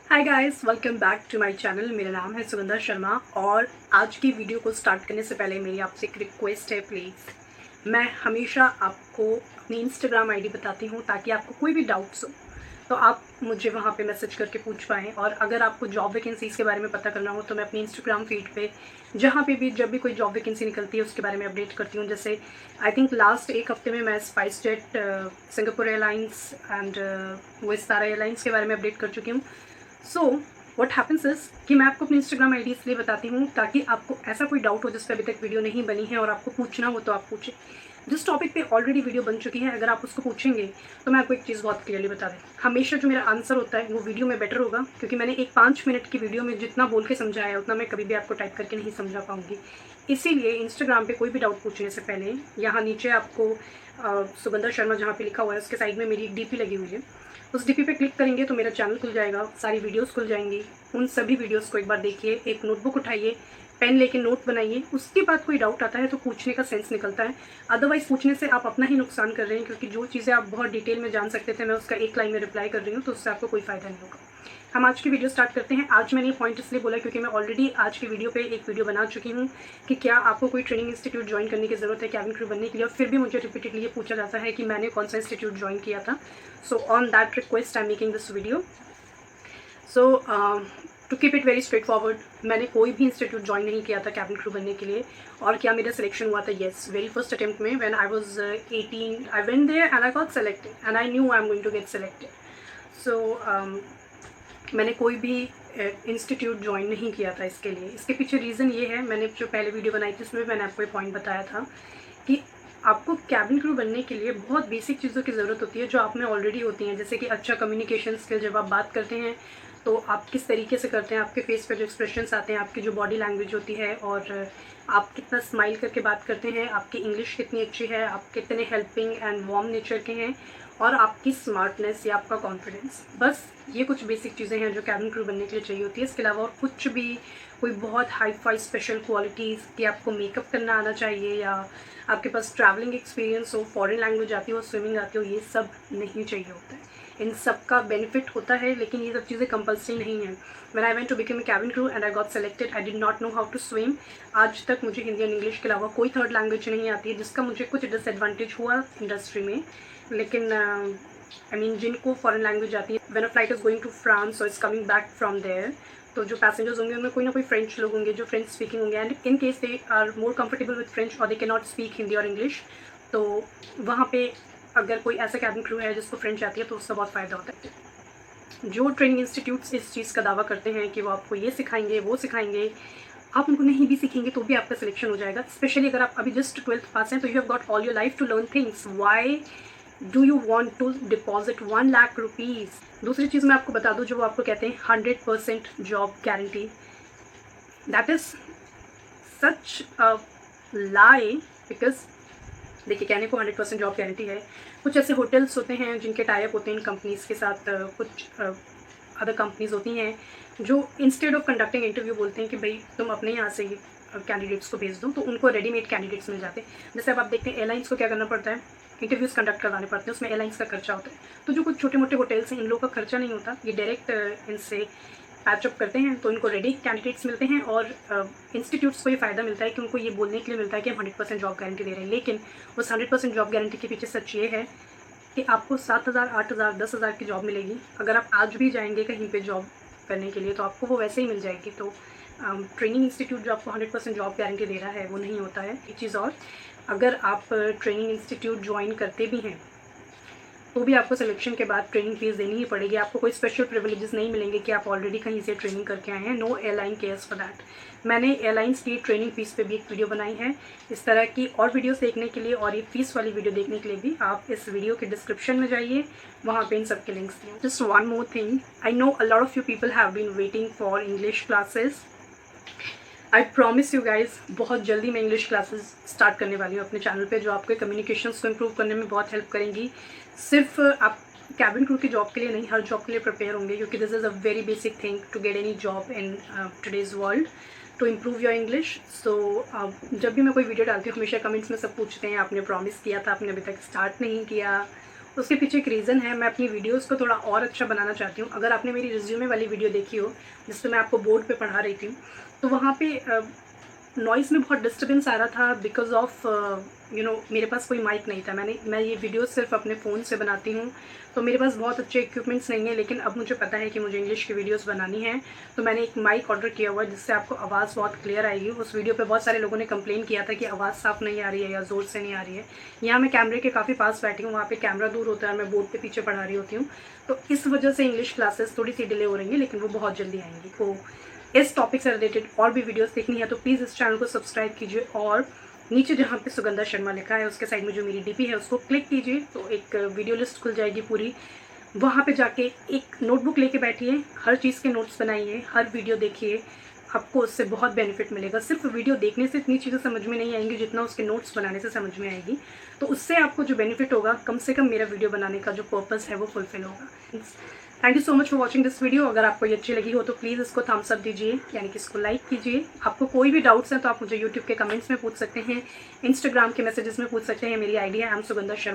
Hi guys, welcome back to my channel. मेरा नाम है सुगंधा शर्मा और आज की वीडियो को स्टार्ट करने से पहले मेरी आपसे एक रिक्वेस्ट है। प्लीज़, मैं हमेशा आपको अपनी इंस्टाग्राम आईडी बताती हूँ ताकि आपको कोई भी डाउट्स हो तो आप मुझे वहाँ पे मैसेज करके पूछ पाएँ। और अगर आपको जॉब वैकेंसीज़ के बारे में पता करना हो तो मैं अपनी इंस्टाग्राम फीड पे जहाँ पे भी जब भी कोई जॉब वैकेंसी निकलती है उसके बारे में अपडेट करती हूँ। जैसे आई थिंक लास्ट एक हफ्ते में मैं spice jet, Singapore airlines and Vistara airlines के बारे में अपडेट कर चुकी हूँ। सो व्हाट हैपन्स इज कि मैं आपको अपनी इंस्टाग्राम आईडी इसलिए बताती हूँ ताकि आपको ऐसा कोई डाउट हो जिस पर अभी तक वीडियो नहीं बनी है और आपको पूछना हो तो आप पूछें। जिस टॉपिक पे ऑलरेडी वीडियो बन चुकी है अगर आप उसको पूछेंगे तो मैं आपको एक चीज़ बहुत क्लियरली बता दें, हमेशा जो मेरा आंसर होता है वो वीडियो में बेटर होगा, क्योंकि मैंने एक 5 मिनट की वीडियो में जितना बोल के समझाया है उतना मैं कभी भी आपको टाइप करके नहीं समझा पाऊंगी। इसीलिए इंस्टाग्राम पे कोई भी डाउट पूछने से पहले यहाँ नीचे आपको सुगंधा शर्मा जहाँ पे लिखा हुआ है उसके साइड में मेरी एक डीपी लगी हुई है, उस डीपी पे क्लिक करेंगे तो मेरा चैनल खुल जाएगा, सारी वीडियोस खुल जाएंगी। उन सभी वीडियोस को एक बार देखिए, एक नोटबुक उठाइए, पेन लेके नोट बनाइए। उसके बाद कोई डाउट आता है तो पूछने का सेंस निकलता है, अदरवाइज पूछने से आप अपना ही नुकसान कर रहे हैं, क्योंकि जो चीज़ें आप बहुत डिटेल में जान सकते थे मैं उसका एक लाइन में रिप्लाई कर रही हूँ तो उससे आपको कोई फ़ायदा नहीं होगा। हम आज की वीडियो स्टार्ट करते हैं। आज मैंने ये पॉइंट इसलिए बोला क्योंकि मैं ऑलरेडी आज की वीडियो पे एक वीडियो बना चुकी हूँ कि क्या आपको कोई ट्रेनिंग इंस्टीट्यूट ज्वाइन करने की ज़रूरत है कैबिन क्रू बनने के लिए, और फिर भी मुझे रिपीटेडली ये पूछा जाता है कि मैंने कौन सा इंस्टीट्यूट ज्वाइन किया था। So on that request I am making this video. So to keep it very straightforward, मैंने कोई भी इंस्टीट्यूट ज्वाइन नहीं किया था कैबिन क्रू बनने के लिए। और क्या मेरा सिलेक्शन हुआ था? येस, वेरी फर्स्ट अटेम्प्ट में when I was 18 I went there and I got selected and I knew I am going to get selected. So मैंने कोई भी इंस्टीट्यूट ज्वाइन नहीं किया था इसके लिए। इसके पीछे रीज़न ये है, मैंने जो पहले वीडियो बनाई थी उसमें मैंने आपको ये पॉइंट बताया था कि आपको कैबिन क्रू बनने के लिए बहुत बेसिक चीज़ों की ज़रूरत होती है जो आप में ऑलरेडी होती हैं, जैसे कि अच्छा कम्युनिकेशन स्किल। जब आप बात करते हैं तो आप किस तरीके से करते हैं, आपके फेस पे जो एक्सप्रेशंस आते हैं, आपकी जो बॉडी लैंग्वेज होती है, और आप कितना स्माइल करके बात करते हैं, आपकी इंग्लिश कितनी अच्छी है, आप कितने हेल्पिंग एंड वार्म नेचर के हैं, और आपकी स्मार्टनेस या आपका कॉन्फिडेंस। बस ये कुछ बेसिक चीज़ें हैं जो कैबिन क्रू बनने के लिए चाहिए होती है। इसके अलावा और कुछ भी कोई बहुत हाई फाई स्पेशल क्वालिटीज़ कि आपको मेकअप करना आना चाहिए या आपके पास ट्रैवलिंग एक्सपीरियंस हो, फॉरेन लैंग्वेज आती हो, स्विमिंग आती हो, ये सब नहीं चाहिए होता है। इन सब का बेनिफिट होता है लेकिन ये सब चीज़ें कंपल्सरी नहीं है। When I went to become a cabin crew and I got selected, I did not know how to swim. आज तक मुझे हिंदी एंड इंग्लिश के अलावा कोई थर्ड लैंग्वेज नहीं आती है, जिसका मुझे कुछ डिसएडवांटेज हुआ इंडस्ट्री में। लेकिन आई मीन जिनको फॉरेन लैंग्वेज आती है, when a flight is going to France और is coming back from there, तो जो पैसेंजर्स होंगे उनमें कोई ना कोई फ्रेंच लोग होंगे जो फ्रेंच स्पीकिंग होंगे, and in case they are more comfortable with French और they can not speak Hindi और इंग्लिश, तो वहाँ पे अगर कोई ऐसा कैबिन क्रू है जिसको फ्रेंच आती है तो उसका बहुत फ़ायदा होता है। जो ट्रेनिंग इंस्टीट्यूट्स इस चीज़ का दावा करते हैं कि वो आपको ये सिखाएंगे वो सिखाएंगे, आप उनको नहीं भी सीखेंगे तो भी आपका सिलेक्शन हो जाएगा। स्पेशली अगर आप अभी जस्ट 12th पास हैं तो you have got all your life to learn things. Why do you want to deposit 1 lakh rupees? दूसरी चीज़ मैं आपको बता दूँ, जो वो आपको कहते हैं 100% job guarantee, that is such a lie. Because देखिए, कहने को 100% जॉब गारंटी है, कुछ ऐसे होटल्स होते हैं जिनके टाइप होते हैं इन कंपनीज़ के साथ, कुछ अदर कंपनीज़ होती हैं जो इंस्टेड ऑफ कंडक्टिंग इंटरव्यू बोलते हैं कि भाई तुम अपने यहाँ से ही कैंडिडेट्स को भेज दो, तो उनको रेडीमेड कैंडिडेट्स मिल जाते हैं। जैसे अब आप देखते हैं एयरलाइंस को क्या करना पड़ता है, इंटरव्यूज़ कंडक्ट करवाने पड़ते हैं, उसमें एयरलाइंस का खर्चा होता है। तो जो कुछ छोटे मोटे होटल्स हैं इन लोगों का खर्चा नहीं होता, ये डायरेक्ट इनसे पैचअप करते हैं तो इनको रेडी कैंडिडेट्स मिलते हैं। और इंस्टीट्यूट्स को ये फ़ायदा मिलता है कि उनको ये बोलने के लिए मिलता है कि हम 100% जॉब गारंटी दे रहे हैं। लेकिन उस 100% जॉब गारंटी के पीछे सच ये है कि आपको 7,000, 8,000, 10,000 की जॉब मिलेगी। अगर आप आज भी जाएंगे कहीं पे जॉब करने के लिए तो आपको वो वैसे ही मिल जाएगी। तो ट्रेनिंग इंस्टीट्यूट जो आपको 100% जॉब गारंटी दे रहा है वो नहीं होता है। एक चीज़ और, अगर आप ट्रेनिंग इंस्टीट्यूट ज्वाइन करते भी हैं तो भी आपको सिलेक्शन के बाद ट्रेनिंग फीस देनी ही पड़ेगी। आपको कोई स्पेशल प्रिविलेजेस नहीं मिलेंगे कि आप ऑलरेडी कहीं से ट्रेनिंग करके आए हैं। No airline cares for that. मैंने एयरलाइंस की ट्रेनिंग फीस पे भी एक वीडियो बनाई है। इस तरह की और वीडियोस देखने के लिए और ये फीस वाली वीडियो देखने के लिए भी आप इस वीडियो के डिस्क्रिप्शन में जाइए, वहाँ पे इन सब के लिंक्स दिए। Just one more thing, I know a lot of you people have been waiting for English classes. I promise you guys, बहुत जल्दी मैं इंग्लिश क्लासेस स्टार्ट करने वाली हूँ अपने चैनल पे, जो आपके कम्युनिकेशंस को इम्प्रूव करने में बहुत हेल्प करेंगी। सिर्फ आप कैबिन क्रू की जॉब के लिए नहीं, हर जॉब के लिए प्रिपेयर होंगे, क्योंकि this is a very basic thing to get any job in today's world, to improve your English. So जब भी मैं कोई वीडियो डालती हूँ हमेशा कमेंट्स में सब पूछते हैं आपने प्रॉमिस किया था, आपने अभी तक स्टार्ट नहीं किया, उसके पीछे एक रीज़न है, मैं अपनी वीडियोज़ को थोड़ा और अच्छा बनाना चाहती हूँ। अगर आपने मेरी रिज्यूमे वाली वीडियो देखी हो, जिसपे मैं आपको बोर्ड पे पढ़ा रही थी, तो वहाँ पे नॉइज़ में बहुत डिस्टर्बेंस आ रहा था बिकॉज़ ऑफ मेरे पास कोई माइक नहीं था। मैं ये वीडियो सिर्फ अपने फ़ोन से बनाती हूँ, तो मेरे पास बहुत अच्छे इक्विपमेंट्स नहीं है, लेकिन अब मुझे पता है कि मुझे इंग्लिश की वीडियोस बनानी है, तो मैंने एक माइक ऑर्डर किया हुआ है जिससे आपको आवाज़ बहुत क्लियर आएगी। उस वीडियो पे बहुत सारे लोगों ने कंप्लेन किया था कि आवाज़ साफ़ नहीं आ रही है या ज़ोर से नहीं आ रही है। यहाँ मैं कैमरे के काफ़ी पास बैठी हूँ, वहाँ पे कैमरा दूर होता है और मैं बोर्ड के पीछे पढ़ा रही होती हूँ, तो इस वजह से इंग्लिश क्लासेस थोड़ी सी डिले हो रही हैं, लेकिन वो बहुत जल्दी आएंगी। तो इस टॉपिक से रिलेटेड और भी वीडियोस देखनी है तो प्लीज़ इस चैनल को सब्सक्राइब कीजिए और नीचे जहाँ पे सुगंधा शर्मा लिखा है उसके साइड में जो मेरी डीपी है उसको क्लिक कीजिए, तो एक वीडियो लिस्ट खुल जाएगी पूरी। वहाँ पे जाके एक नोटबुक लेके बैठिए, हर चीज़ के नोट्स बनाइए, हर वीडियो देखिए, आपको उससे बहुत बेनिफिट मिलेगा। सिर्फ वीडियो देखने से इतनी चीज़ें समझ में नहीं आएंगी जितना उसके नोट्स बनाने से समझ में आएगी। तो उससे आपको जो बेनिफिट होगा, कम से कम मेरा वीडियो बनाने का जो पर्पज़ है वो फुलफिल होगा। Thank you so much for watching this video. अगर आपको ये अच्छी लगी हो तो प्लीज़ इसको थम्स अप दीजिए, यानी कि इसको लाइक कीजिए। आपको कोई भी डाउट्स हैं तो आप मुझे यूट्यूब के कमेंट्स में पूछ सकते हैं, इंस्टाग्राम के मैसेजेस में पूछ सकते हैं। मेरी आईडी है सुगंधा शर्मा।